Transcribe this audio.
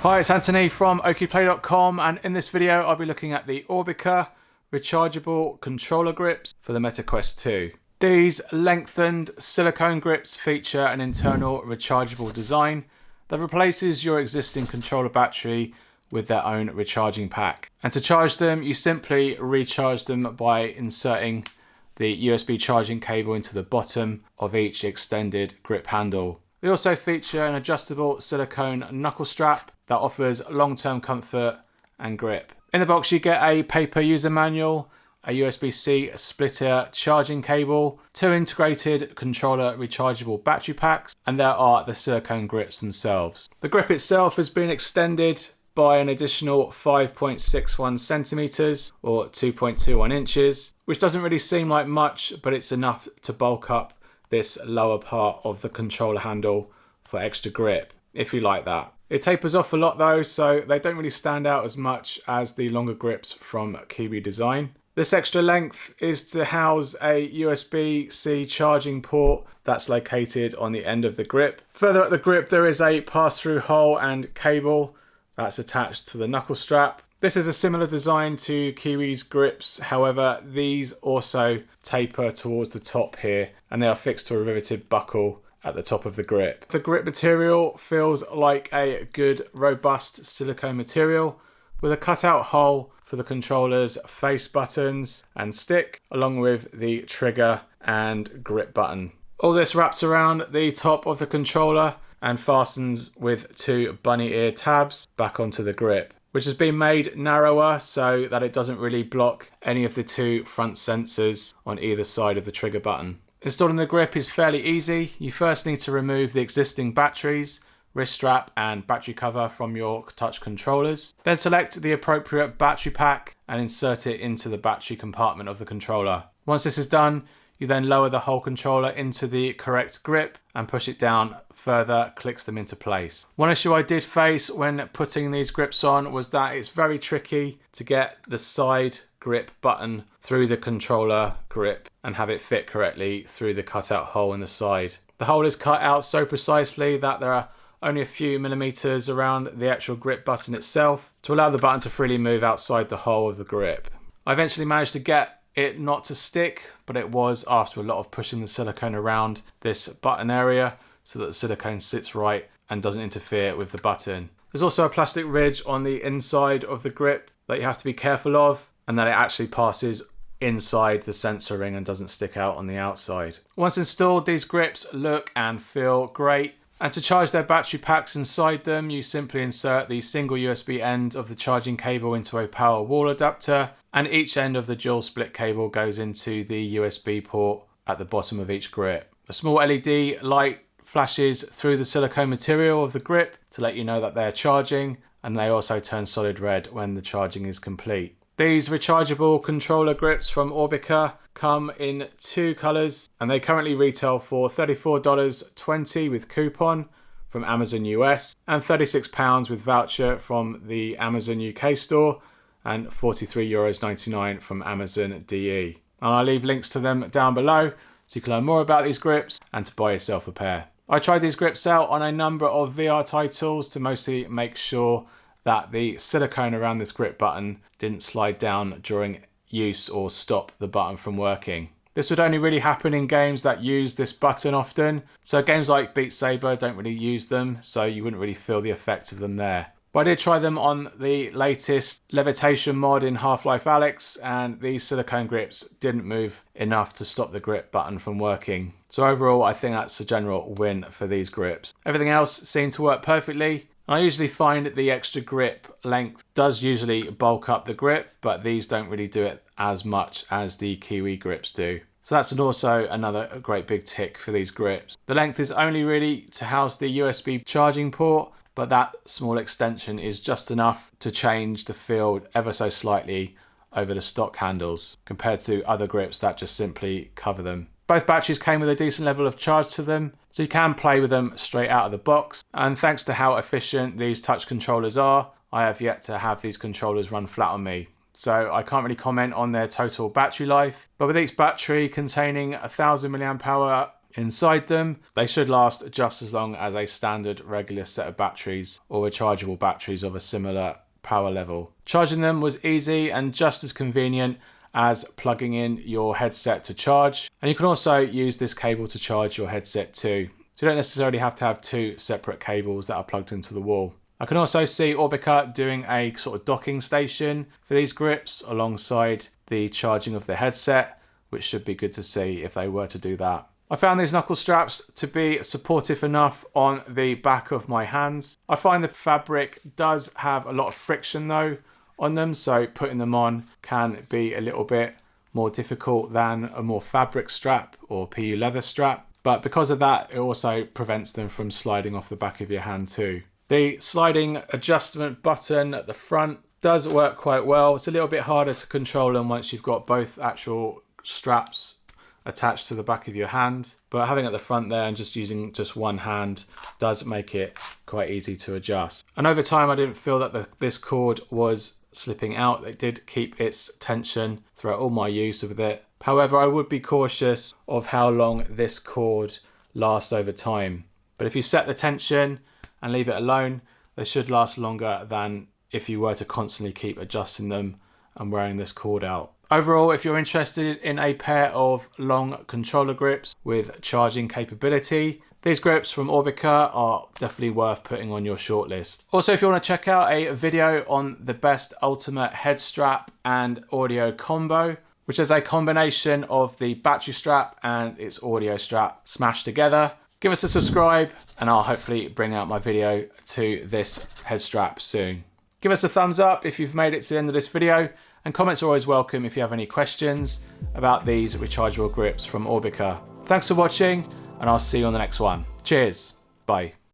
Hi, it's Anthony from okplay.com, and in this video I'll be looking at the Aubika Rechargeable controller grips for the Meta Quest 2. These lengthened silicone grips feature an internal rechargeable design that replaces your existing controller battery with their own recharging pack. And to charge them, you simply recharge them by inserting the USB charging cable into the bottom of each extended grip handle. They also feature an adjustable silicone knuckle strap that offers long-term comfort and grip. In the box you get a paper user manual, a USB-C splitter charging cable, 2 integrated controller rechargeable battery packs, and there are the silicone grips themselves. The grip itself has been extended by an additional 5.61 centimeters or 2.21 inches, which doesn't really seem like much, but it's enough to bulk up this lower part of the controller handle for extra grip, if you like that. It tapers off a lot though, so they don't really stand out as much as the longer grips from Kiwi design. This extra length is to house a USB-C charging port that's located on the end of the grip. Further up the grip there is a pass-through hole and cable that's attached to the knuckle strap. This is a similar design to Kiwi's grips, however these also taper towards the top here and they are fixed to a riveted buckle at the top of the grip. The grip material feels like a good robust silicone material with a cutout hole for the controller's face buttons and stick, along with the trigger and grip button. All this wraps around the top of the controller and fastens with 2 bunny ear tabs back onto the grip, which has been made narrower so that it doesn't really block any of the 2 front sensors on either side of the trigger button. Installing the grip is fairly easy. You first need to remove the existing batteries, wrist strap and battery cover from your touch controllers. Then select the appropriate battery pack and insert it into the battery compartment of the controller. Once this is done, you then lower the whole controller into the correct grip and push it down further, clicks them into place. One issue I did face when putting these grips on was that it's very tricky to get the side grip button through the controller grip and have it fit correctly through the cutout hole in the side. The hole is cut out so precisely that there are only a few millimeters around the actual grip button itself to allow the button to freely move outside the hole of the grip. I eventually managed to get it not to stick, but it was after a lot of pushing the silicone around this button area so that the silicone sits right and doesn't interfere with the button. There's also a plastic ridge on the inside of the grip that you have to be careful of, and that it actually passes inside the sensor ring and doesn't stick out on the outside. Once installed, these grips look and feel great. And to charge their battery packs inside them, you simply insert the single USB end of the charging cable into a power wall adapter, and each end of the dual split cable goes into the USB port at the bottom of each grip. A small LED light flashes through the silicone material of the grip to let you know that they're charging, and they also turn solid red when the charging is complete. These rechargeable controller grips from Aubika come in 2 colours and they currently retail for $34.20 with coupon from Amazon US and £36 with voucher from the Amazon UK store and €43.99 from Amazon DE. And I'll leave links to them down below so you can learn more about these grips and to buy yourself a pair. I tried these grips out on a number of VR titles to mostly make sure that the silicone around this grip button didn't slide down during use or stop the button from working. This would only really happen in games that use this button often, so games like Beat Saber don't really use them, so you wouldn't really feel the effect of them there. But I did try them on the latest levitation mod in Half-Life Alyx, and these silicone grips didn't move enough to stop the grip button from working. So overall, I think that's a general win for these grips. Everything else seemed to work perfectly. I usually find that the extra grip length does usually bulk up the grip, but these don't really do it as much as the Kiwi grips do. So that's also another great big tick for these grips. The length is only really to house the USB charging port, but that small extension is just enough to change the field ever so slightly over the stock handles compared to other grips that just simply cover them. Both batteries came with a decent level of charge to them, so you can play with them straight out of the box. And thanks to how efficient these touch controllers are, I have yet to have these controllers run flat on me. So I can't really comment on their total battery life, but with each battery containing 1000 mAh inside them. They should last just as long as a standard regular set of batteries or rechargeable batteries of a similar power level. Charging them was easy and just as convenient as plugging in your headset to charge. And you can also use this cable to charge your headset too. So you don't necessarily have to have two separate cables that are plugged into the wall. I can also see Aubika doing a sort of docking station for these grips alongside the charging of the headset, which should be good to see if they were to do that. I found these knuckle straps to be supportive enough on the back of my hands. I find the fabric does have a lot of friction though on them, so putting them on can be a little bit more difficult than a more fabric strap or PU leather strap. But because of that, it also prevents them from sliding off the back of your hand too. The sliding adjustment button at the front does work quite well. It's a little bit harder to control them once you've got both actual straps attached to the back of your hand, but having it at the front there and just using just one hand does make it quite easy to adjust. And over time I didn't feel that this cord was slipping out. It did keep its tension throughout all my use of it. However, I would be cautious of how long this cord lasts over time. But if you set the tension and leave it alone, they should last longer than if you were to constantly keep adjusting them and wearing this cord out. Overall, if you're interested in a pair of long controller grips with charging capability, these grips from Aubika are definitely worth putting on your shortlist. Also, if you want to check out a video on the best ultimate head strap and audio combo, which is a combination of the battery strap and its audio strap smashed together, give us a subscribe and I'll hopefully bring out my video to this head strap soon. Give us a thumbs up if you've made it to the end of this video, and comments are always welcome if you have any questions about these rechargeable grips from Aubika. Thanks for watching, and I'll see you on the next one. Cheers. Bye.